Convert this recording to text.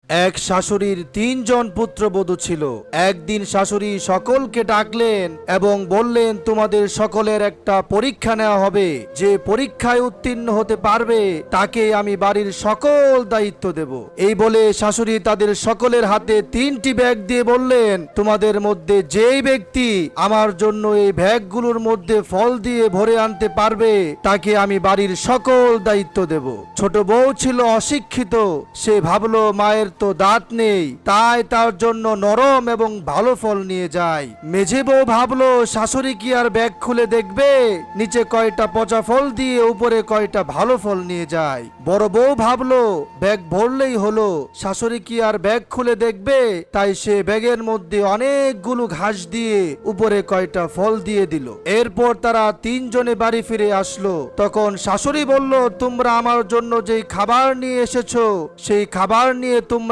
এক শাশুড়ির ৩ জন পুত্রবধূ ছিল। একদিন শাশুড়ি সকলকে ডাকলেন এবং বললেন, তোমাদের সকলের একটা পরীক্ষা নেওয়া হবে। যে পরীক্ষায় উত্তীর্ণ হতে পারবে তাকে আমি বাড়ির সকল দায়িত্ব দেব। এই বলে শাশুড়ি তাদের সকলের হাতে ৩টি ব্যাগ দিয়ে বললেন, তোমাদের মধ্যে যেই ব্যক্তি আমার জন্য এই ব্যাগগুলোর মধ্যে ফল দিয়ে ভরে আনতে পারবে তাকে আমি বাড়ির সকল দায়িত্ব দেব। ছোট বউ ছিল অশিক্ষিত, সে ভাবলো মায়ের তো দাঁত নেই, তাই তার জন্য নরম এবং ভালো ফল নিয়ে যায়। মেঝে বউ ভাবলো শাশুড়ি কি আর ব্যাগ খুলে দেখবে, নিচে কয়টা পচা ফল দিয়ে উপরে কয়টা ভালো ফল নিয়ে যায়। বড় বউ ভাবলো ব্যাগ ভরলেই হলো, শাশুড়ি কি আর ব্যাগ খুলে দেখবে, তাই সে ব্যাগের মধ্যে অনেকগুলো ঘাস দিয়ে উপরে কয়টা ফল দিয়ে দিল। এরপর তারা ৩ জনে বাড়ি ফিরে আসলো। তখন শাশুড়ি বলল, তোমরা আমার জন্য যেই খাবার নিয়ে এসেছো সেই খাবার নিয়ে তোমরা